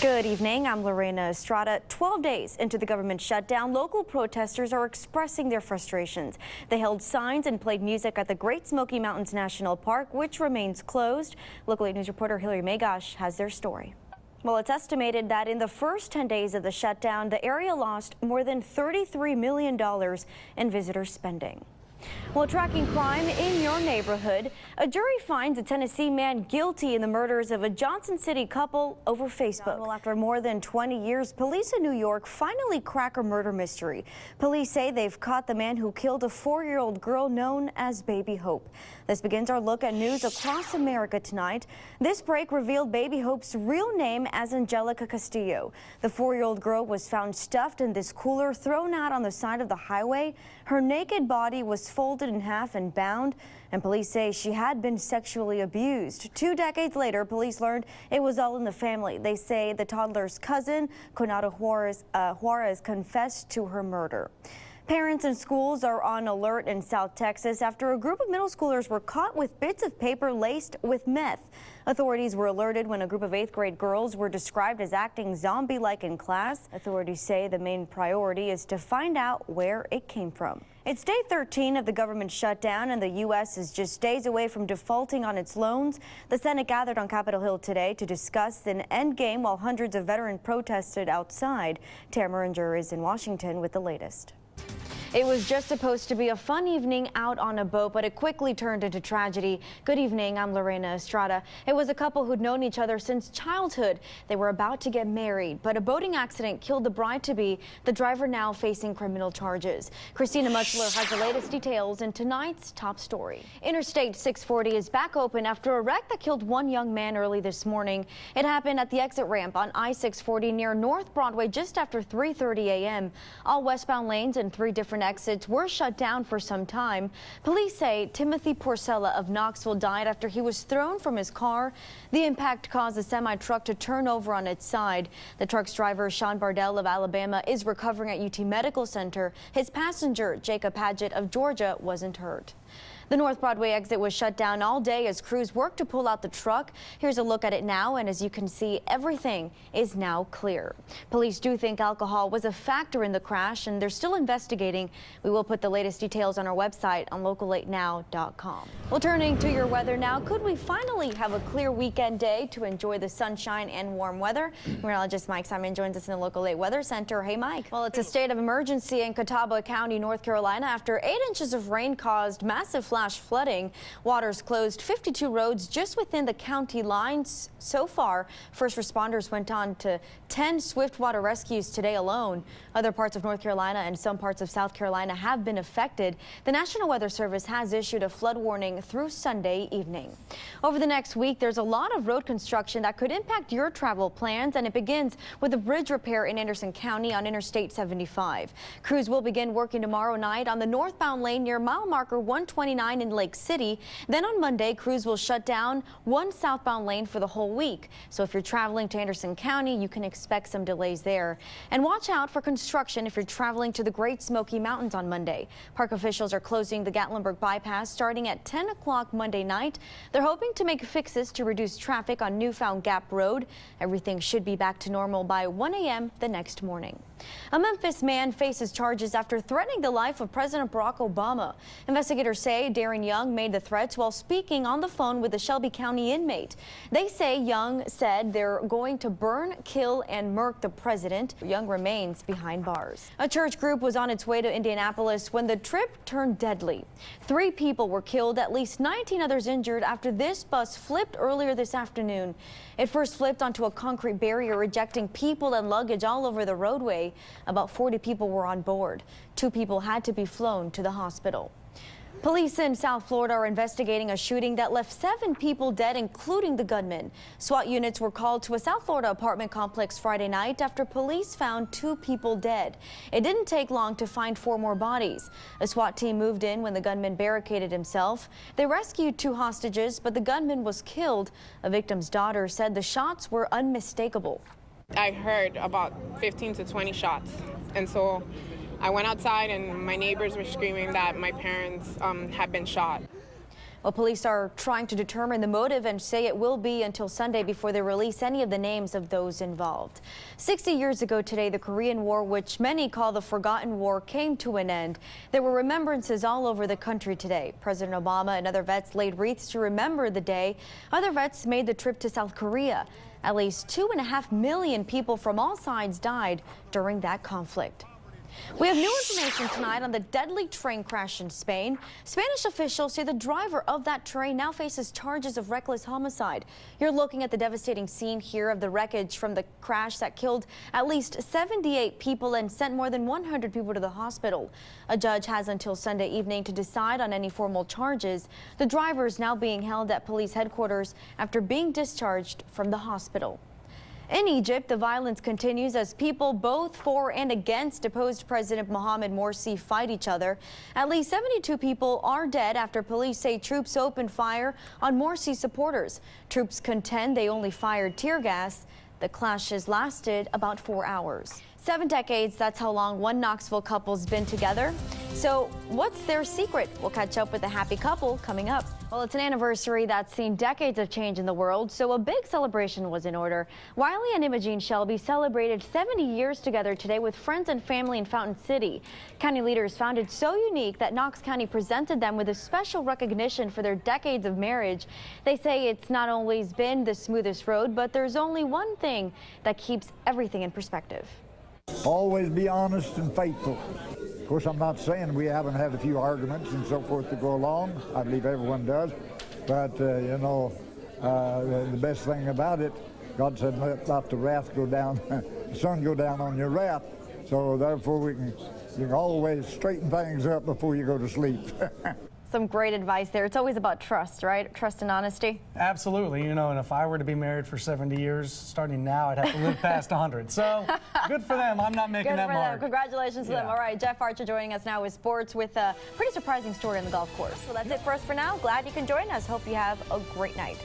Good evening. I'm Lorena Estrada. 12 days into the government shutdown, local protesters are expressing their frustrations. They held signs and played music at the Great Smoky Mountains National Park, which remains closed. Local 8 News reporter Hillary Magash has their story. Well, it's estimated that in the first 10 days of the shutdown, the area lost more than $33 million in visitor spending. Well, tracking crime in your neighborhood, a jury finds a Tennessee man guilty in the murders of a Johnson City couple over Facebook. Well, after more than 20 years, police in New York finally crack a murder mystery. Police say they've caught the man who killed a 4-year-old girl known as Baby Hope. This begins our look at news across America tonight. This break revealed Baby Hope's real name as Angelica Castillo. The 4-year-old girl was found stuffed in this cooler thrown out on the side of the highway. Her naked body was folded in half and bound, and police say she had been sexually abused. 2 decades later, police learned it was all in the family. They say the toddler's cousin, Conado Juarez, confessed to her murder. Parents and schools are on alert in South Texas after a group of middle schoolers were caught with bits of paper laced with meth. Authorities were alerted when a group of 8th grade girls were described as acting zombie-like in class. Authorities say the main priority is to find out where it came from. It's day 13 of the government shutdown, and the U.S. is just days away from defaulting on its loans. The Senate gathered on Capitol Hill today to discuss an endgame while hundreds of veterans protested outside. Tara Meringer is in Washington with the latest. It was just supposed to be a fun evening out on a boat, but it quickly turned into tragedy. Good evening, I'm Lorena Estrada. It was a couple who'd known each other since childhood. They were about to get married, but a boating accident killed the bride-to-be, the driver now facing criminal charges. Christina Muchler has the latest details in tonight's top story. Interstate 640 is back open after a wreck that killed one young man early this morning. It happened at the exit ramp on I-640 near North Broadway just after 3:30 a.m. All westbound lanes and 3 different exits were shut down for some time. Police say Timothy Porcella of Knoxville died after he was thrown from his car. The impact caused the semi-truck to turn over on its side. The truck's driver, Sean Bardell of Alabama, is recovering at UT Medical Center. His passenger, Jacob Padgett of Georgia, wasn't hurt. The North Broadway exit was shut down all day as crews worked to pull out the truck. Here's a look at it now, and as you can see, everything is now clear. Police do think alcohol was a factor in the crash, and they're still investigating. We will put the latest details on our website on local8now.com. Well, turning to your weather now, could we finally have a clear weekend day to enjoy the sunshine and warm weather? Meteorologist Mike Simon joins us in the Local 8 Weather Center. Hey, Mike. Well, it's a state of emergency in Catawba County, North Carolina, after 8 inches of rain caused massive flash flooding. Waters closed 52 roads just within the county lines. So far, first responders went on to 10 swift water rescues today alone. Other parts of North Carolina and some parts of South Carolina have been affected. The National Weather Service has issued a flood warning through Sunday evening. Over the next week, there's a lot of road construction that could impact your travel plans, and it begins with a bridge repair in Anderson County on Interstate 75. Crews will begin working tomorrow night on the northbound lane near mile marker 129 in Lake City. Then on Monday, crews will shut down one southbound lane for the whole week. So if you're traveling to Anderson County, you can expect some delays there. And watch out for construction if you're traveling to the Great Smoky Mountains on Monday. Park officials are closing the Gatlinburg bypass starting at 10 o'clock Monday night. They're hoping to make fixes to reduce traffic on Newfound Gap Road. Everything should be back to normal by 1 a.m. the next morning. A Memphis man faces charges after threatening the life of President Barack Obama. Investigators say Darren Young made the threats while speaking on the phone with a Shelby County inmate. They say Young said they're going to burn, kill, and murk the president. Young remains behind bars. A church group was on its way to Indianapolis when the trip turned deadly. 3 people were killed, at least 19 others injured after this bus flipped earlier this afternoon. It first flipped onto a concrete barrier, ejecting people and luggage all over the roadway. About 40 people were on board. 2 people had to be flown to the hospital. Police in South Florida are investigating a shooting that left 7 people dead, including the gunman. SWAT units were called to a South Florida apartment complex Friday night after police found 2 people dead. It didn't take long to find 4 more bodies. A SWAT team moved in when the gunman barricaded himself. They rescued 2 hostages, but the gunman was killed. A victim's daughter said the shots were unmistakable. I heard about 15 to 20 shots, and so I went outside and my neighbors were screaming that my parents had been shot. Well, police are trying to determine the motive and say it will be until Sunday before they release any of the names of those involved. 60 years ago today, the Korean War, which many call the Forgotten War, came to an end. There were remembrances all over the country today. President Obama and other vets laid wreaths to remember the day. Other vets made the trip to South Korea. At least 2.5 million people from all sides died during that conflict. We have new information tonight on the deadly train crash in Spain. Spanish officials say the driver of that train now faces charges of reckless homicide. You're looking at the devastating scene here of the wreckage from the crash that killed at least 78 people and sent more than 100 people to the hospital. A judge has until Sunday evening to decide on any formal charges. The driver is now being held at police headquarters after being discharged from the hospital. In Egypt, the violence continues as people both for and against deposed President Mohamed Morsi fight each other. At least 72 people are dead after police say troops opened fire on Morsi supporters. Troops contend they only fired tear gas. The clashes lasted about 4 hours. 7 decades, that's how long one Knoxville couple's been together. So what's their secret? We'll catch up with a happy couple coming up. Well, it's an anniversary that's seen decades of change in the world, so a big celebration was in order. Wiley and Imogene Shelby celebrated 70 years together today with friends and family in Fountain City. County leaders found it so unique that Knox County presented them with a special recognition for their decades of marriage. They say it's not always been the smoothest road, but there's only one thing that keeps everything in perspective. Always be honest and faithful. Of course, I'm not saying we haven't had a few arguments and so forth to go along. I believe everyone does. But, the best thing about it, God said, let not the wrath go down, the sun go down on your wrath. So therefore, you can always straighten things up before you go to sleep. Some great advice there. It's always about trust, right? Trust and honesty. Absolutely. And if I were to be married for 70 years, starting now, I'd have to live past 100. So good for them. I'm not making that mark. Congratulations to them. All right, Jeff Archer joining us now with sports with a pretty surprising story on the golf course. So that's it for us for now. Glad you can join us. Hope you have a great night.